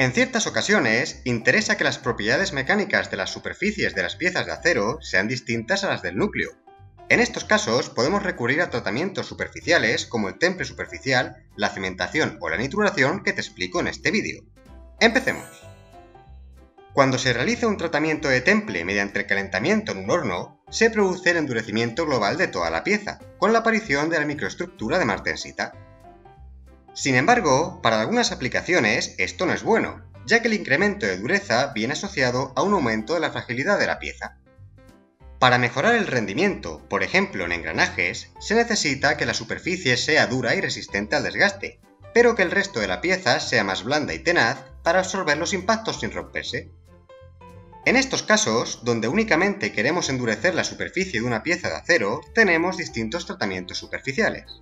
En ciertas ocasiones, interesa que las propiedades mecánicas de las superficies de las piezas de acero sean distintas a las del núcleo. En estos casos podemos recurrir a tratamientos superficiales como el temple superficial, la cementación o la nituración que te explico en este vídeo. Empecemos. Cuando se realiza un tratamiento de temple mediante el calentamiento en un horno, se produce el endurecimiento global de toda la pieza, con la aparición de la microestructura de martensita. Sin embargo, para algunas aplicaciones esto no es bueno, ya que el incremento de dureza viene asociado a un aumento de la fragilidad de la pieza. Para mejorar el rendimiento, por ejemplo en engranajes, se necesita que la superficie sea dura y resistente al desgaste, pero que el resto de la pieza sea más blanda y tenaz para absorber los impactos sin romperse. En estos casos, donde únicamente queremos endurecer la superficie de una pieza de acero, tenemos distintos tratamientos superficiales.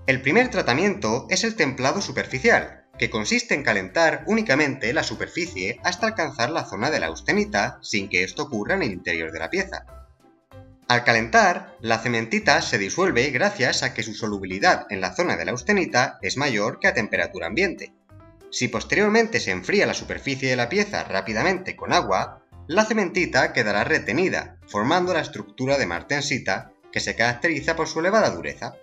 El primer tratamiento es el templado superficial, que consiste en calentar únicamente la superficie hasta alcanzar la zona de la austenita sin que esto ocurra en el interior de la pieza. Al calentar, la cementita se disuelve gracias a que su solubilidad en la zona de la austenita es mayor que a temperatura ambiente. Si posteriormente se enfría la superficie de la pieza rápidamente con agua, la cementita quedará retenida, formando la estructura de martensita que se caracteriza por su elevada dureza.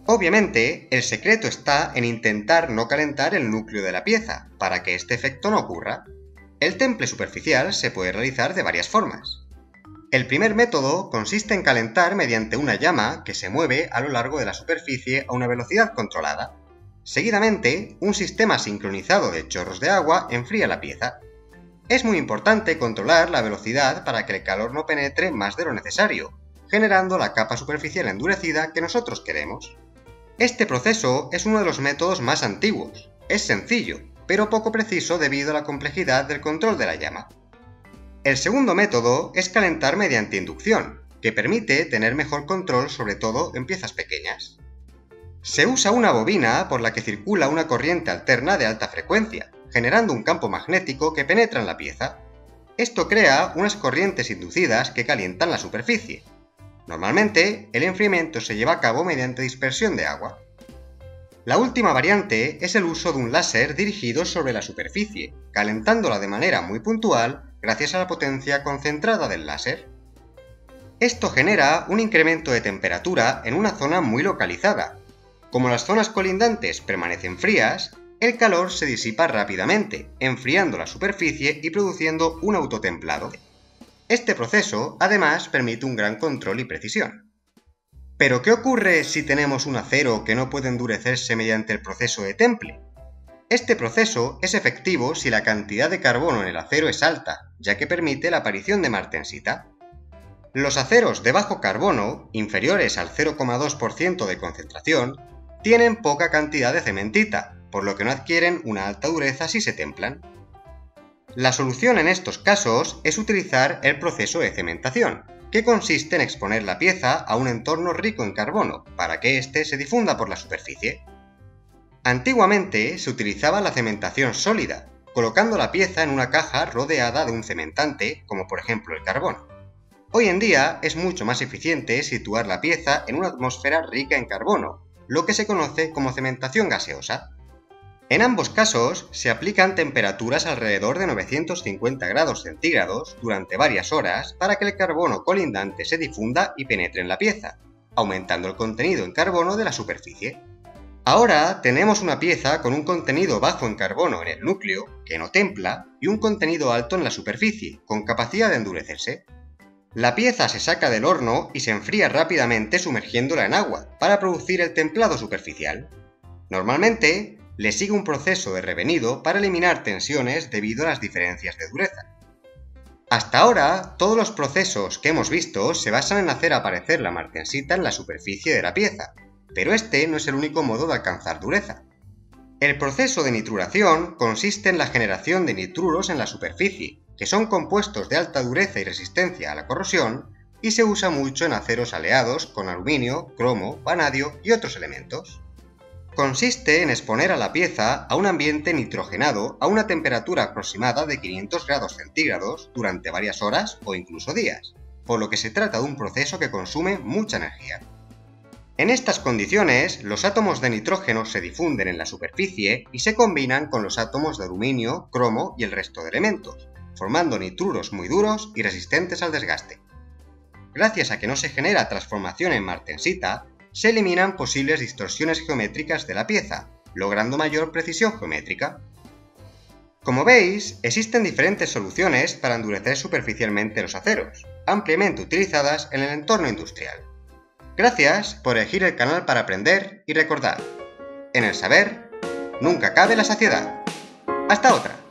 Obviamente, el secreto está en intentar no calentar el núcleo de la pieza, para que este efecto no ocurra. El temple superficial se puede realizar de varias formas. El primer método consiste en calentar mediante una llama que se mueve a lo largo de la superficie a una velocidad controlada. Seguidamente, un sistema sincronizado de chorros de agua enfría la pieza. Es muy importante controlar la velocidad para que el calor no penetre más de lo necesario, generando la capa superficial endurecida que nosotros queremos. Este proceso es uno de los métodos más antiguos. Es sencillo, pero poco preciso debido a la complejidad del control de la llama. El segundo método es calentar mediante inducción, que permite tener mejor control sobre todo en piezas pequeñas. Se usa una bobina por la que circula una corriente alterna de alta frecuencia, generando un campo magnético que penetra en la pieza. Esto crea unas corrientes inducidas que calientan la superficie. Normalmente, el enfriamiento se lleva a cabo mediante dispersión de agua. La última variante es el uso de un láser dirigido sobre la superficie, calentándola de manera muy puntual gracias a la potencia concentrada del láser. Esto genera un incremento de temperatura en una zona muy localizada. Como las zonas colindantes permanecen frías, el calor se disipa rápidamente, enfriando la superficie y produciendo un autotemplado. Este proceso, además, permite un gran control y precisión. ¿Pero qué ocurre si tenemos un acero que no puede endurecerse mediante el proceso de temple? Este proceso es efectivo si la cantidad de carbono en el acero es alta, ya que permite la aparición de martensita. Los aceros de bajo carbono, inferiores al 0,2% de concentración, tienen poca cantidad de cementita, por lo que no adquieren una alta dureza si se templan. La solución en estos casos es utilizar el proceso de cementación, que consiste en exponer la pieza a un entorno rico en carbono para que éste se difunda por la superficie. Antiguamente se utilizaba la cementación sólida, colocando la pieza en una caja rodeada de un cementante, como por ejemplo el carbón. Hoy en día es mucho más eficiente situar la pieza en una atmósfera rica en carbono, lo que se conoce como cementación gaseosa. En ambos casos se aplican temperaturas alrededor de 950 grados centígrados durante varias horas para que el carbono colindante se difunda y penetre en la pieza, aumentando el contenido en carbono de la superficie. Ahora tenemos una pieza con un contenido bajo en carbono en el núcleo, que no templa, y un contenido alto en la superficie, con capacidad de endurecerse. La pieza se saca del horno y se enfría rápidamente sumergiéndola en agua para producir el templado superficial. Normalmente, le sigue un proceso de revenido para eliminar tensiones debido a las diferencias de dureza. Hasta ahora, todos los procesos que hemos visto se basan en hacer aparecer la martensita en la superficie de la pieza, pero este no es el único modo de alcanzar dureza. El proceso de nitruración consiste en la generación de nitruros en la superficie, que son compuestos de alta dureza y resistencia a la corrosión, y se usa mucho en aceros aleados con aluminio, cromo, vanadio y otros elementos. Consiste en exponer a la pieza a un ambiente nitrogenado a una temperatura aproximada de 500 grados centígrados durante varias horas o incluso días, por lo que se trata de un proceso que consume mucha energía. En estas condiciones, los átomos de nitrógeno se difunden en la superficie y se combinan con los átomos de aluminio, cromo y el resto de elementos, formando nitruros muy duros y resistentes al desgaste. Gracias a que no se genera transformación en martensita, se eliminan posibles distorsiones geométricas de la pieza, logrando mayor precisión geométrica. Como veis, existen diferentes soluciones para endurecer superficialmente los aceros, ampliamente utilizadas en el entorno industrial. Gracias por elegir el canal para aprender y recordar. En el saber, nunca cabe la saciedad. ¡Hasta otra!